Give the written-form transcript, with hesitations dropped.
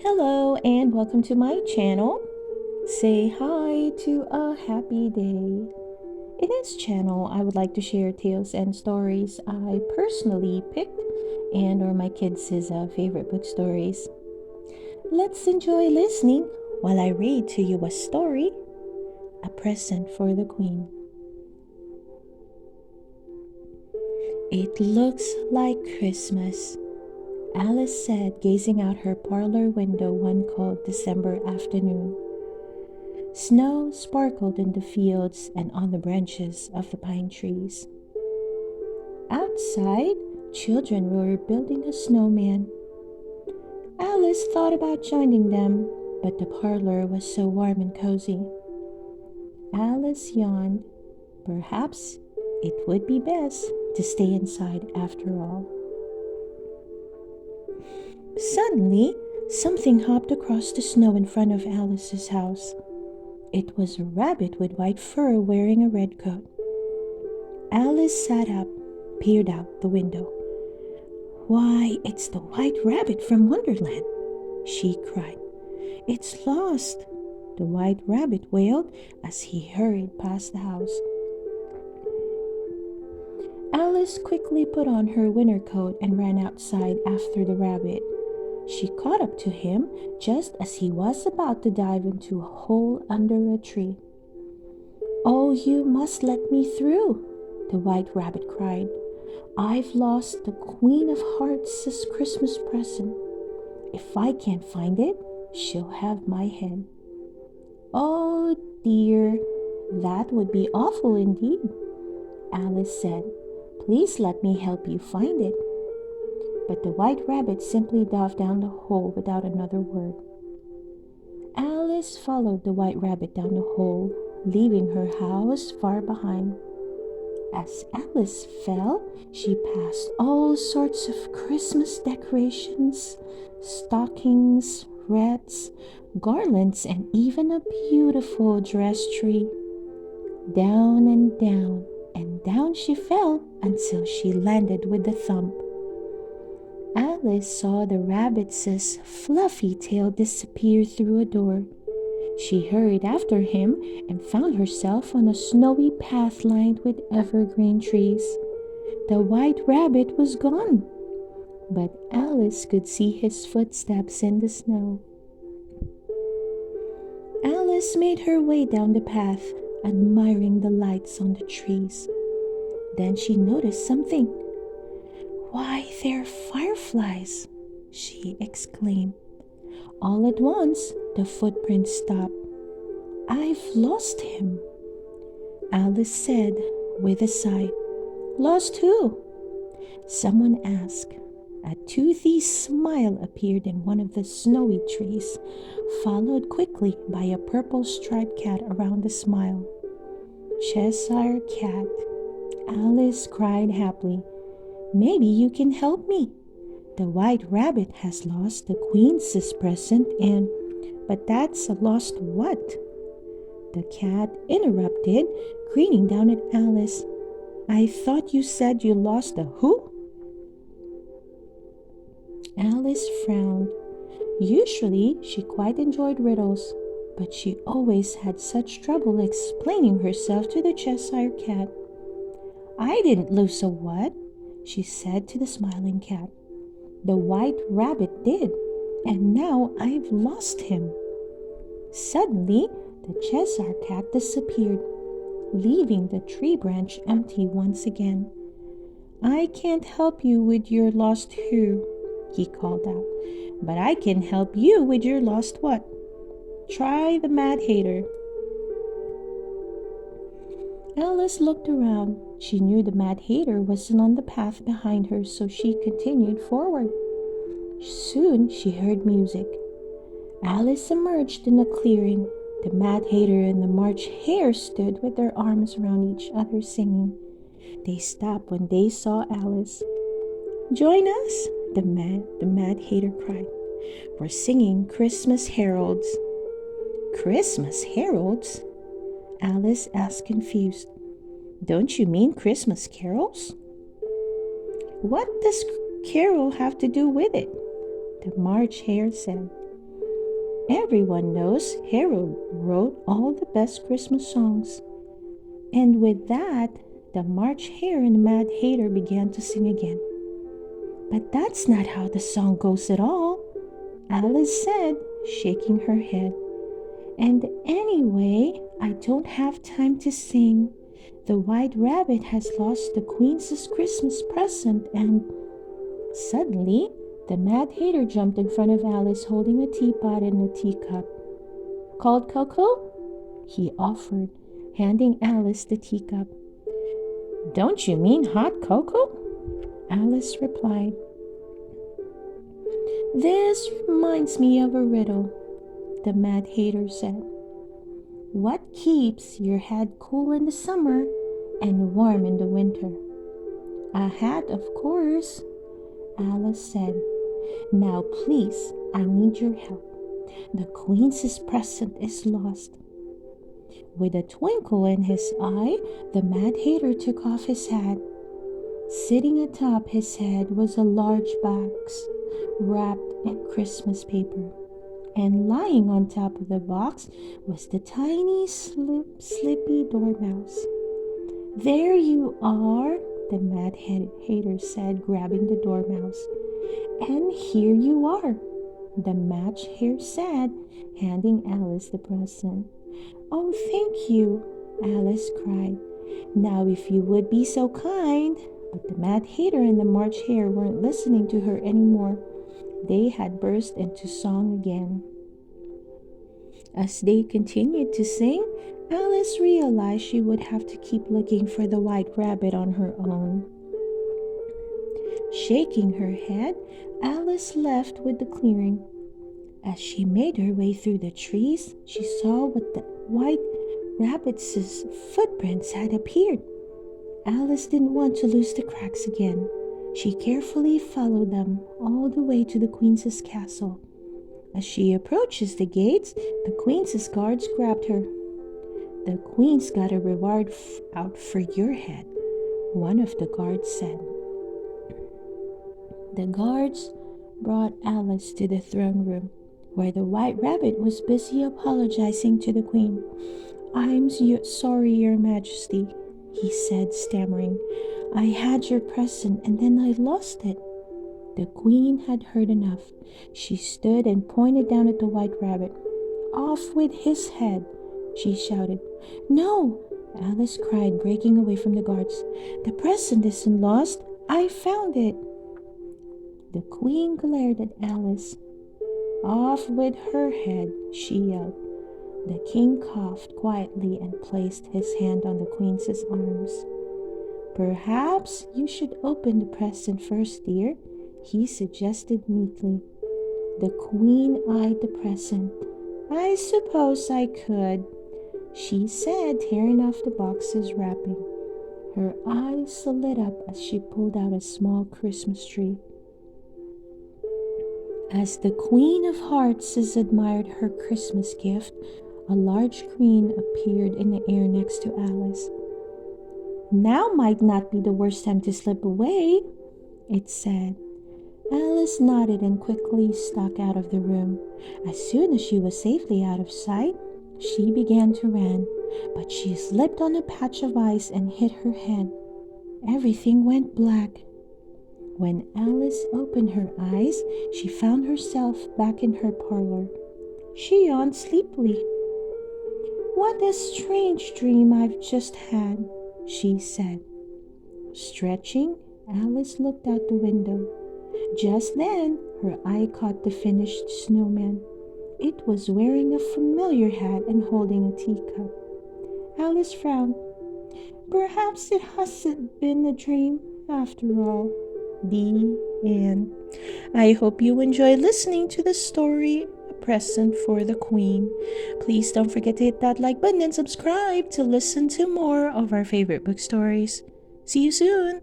Hello and welcome to my channel. Say hi to a happy day. In this channel, I would like to share tales and stories I personally picked and or my kids' favorite book stories. Let's enjoy listening while I read to you a story, A Present for the Queen. It looks like Christmas, Alice said, gazing out her parlor window one cold December afternoon. Snow sparkled in the fields and on the branches of the pine trees. Outside, children were building a snowman. Alice thought about joining them, but the parlor was so warm and cozy. Alice yawned. Perhaps it would be best to stay inside after all. Suddenly, something hopped across the snow in front of Alice's house. It was a rabbit with white fur wearing a red coat. Alice sat up, peered out the window. "Why, it's the white rabbit from Wonderland," she cried. "It's lost," the white rabbit wailed as he hurried past the house. Alice quickly put on her winter coat and ran outside after the rabbit. She caught up to him just as he was about to dive into a hole under a tree. "Oh, you must let me through," the white rabbit cried. "I've lost the Queen of Hearts' Christmas present. If I can't find it, she'll have my head." "Oh dear, that would be awful indeed," Alice said. "Please let me help you find it." But the white rabbit simply dove down the hole without another word. Alice followed the white rabbit down the hole, leaving her house far behind. As Alice fell, she passed all sorts of Christmas decorations, stockings, wreaths, garlands, and even a beautiful dress tree. Down and down she fell until she landed with a thump. Alice saw the rabbit's fluffy tail disappear through a door. She hurried after him and found herself on a snowy path lined with evergreen trees. The white rabbit was gone, but Alice could see his footsteps in the snow. Alice made her way down the path, admiring the lights on the trees. Then she noticed something. "Why, they're fireflies!" she exclaimed. All at once, the footprints stopped. "I've lost him," Alice said with a sigh. "Lost who?" someone asked. A toothy smile appeared in one of the snowy trees, followed quickly by a purple striped cat around the smile. "Cheshire Cat," Alice cried happily. "Maybe you can help me. The white rabbit has lost the Queen's present and—" "But that's a lost what?" the cat interrupted, grinning down at Alice. "I thought you said you lost the who?" Alice frowned. Usually, she quite enjoyed riddles, but she always had such trouble explaining herself to the Cheshire Cat. "I didn't lose a what?" she said to the smiling cat. "The white rabbit did, and now I've lost him." Suddenly, the Cheshire Cat disappeared, leaving the tree branch empty once again. "I can't help you with your lost who," he called out, "but I can help you with your lost what. Try the Mad Hatter." Alice looked around. She knew the Mad Hatter wasn't on the path behind her, so she continued forward. Soon she heard music. Alice emerged in a clearing. The Mad Hatter and the March Hare stood with their arms around each other singing. They stopped when they saw Alice. "Join us," the Mad Hatter cried. "We're singing Christmas heralds." "Christmas heralds?" Alice asked, confused. "Don't you mean Christmas carols?" "What does carol have to do with it?" the March Hare said. Everyone knows Harold wrote all the best Christmas songs. And with that, the March Hare and the Mad Hatter began to sing again. But that's not how the song goes at all, Alice said, shaking her head. And anyway, I don't have time to sing. The White Rabbit has lost the Queen's Christmas present and suddenly the Mad Hatter jumped in front of Alice holding a teapot and a teacup. Cold cocoa? He offered, handing Alice the teacup. Don't you mean hot cocoa? Alice replied. This reminds me of a riddle, the Mad Hatter said. What keeps your head cool in the summer and warm in the winter? A hat, of course, Alice said. Now please, I need your help. The Queen's present is lost. With a twinkle in his eye, the Mad Hatter took off his hat. Sitting atop his head was a large box wrapped in Christmas paper. And lying on top of the box was the tiny sleepy dormouse. There you are, the Mad Hatter said, grabbing the dormouse. And here you are, the March Hare said, handing Alice the present. Oh, thank you, Alice cried. Now if you would be so kind. But the Mad Hatter and the March Hare weren't listening to her anymore. They had burst into song again. As they continued to sing, Alice realized she would have to keep looking for the White Rabbit on her own. Shaking her head, Alice left with the clearing. As she made her way through the trees, she saw what the White Rabbit's footprints had appeared. Alice didn't want to lose the cracks again. She carefully followed them all the way to the Queen's castle. As she approaches the gates, the Queen's guards grabbed her. The Queen's got a reward out for your head, one of the guards said. The guards brought Alice to the throne room, where the White Rabbit was busy apologizing to the Queen. I'm sorry, Your Majesty, he said, stammering. I had your present and then I lost it. The Queen had heard enough. She stood and pointed down at the White Rabbit. Off with his head, she shouted. No, Alice cried, breaking away from the guards. The present isn't lost. I found it. The Queen glared at Alice. Off with her head, she yelled. The King coughed quietly and placed his hand on the Queen's arms. Perhaps you should open the present first, dear, he suggested meekly. The Queen eyed the present. I suppose I could, she said, tearing off the box's wrapping. Her eyes lit up as she pulled out a small Christmas tree. As the Queen of Hearts admired her Christmas gift, a large green appeared in the air next to Alice. Now might not be the worst time to slip away, it said. Alice nodded and quickly stalked out of the room. As soon as she was safely out of sight, she began to run, but she slipped on a patch of ice and hit her head. Everything went black. When Alice opened her eyes, she found herself back in her parlor. She yawned sleepily. What a strange dream I've just had, she said. Stretching, Alice looked out the window. Just then, her eye caught the finished snowman. It was wearing a familiar hat and holding a teacup. Alice frowned. Perhaps it hasn't been a dream after all. The end. I hope you enjoyed listening to the story, A Present for the Queen. Please don't forget to hit that like button and subscribe to listen to more of our favorite book stories. See you soon!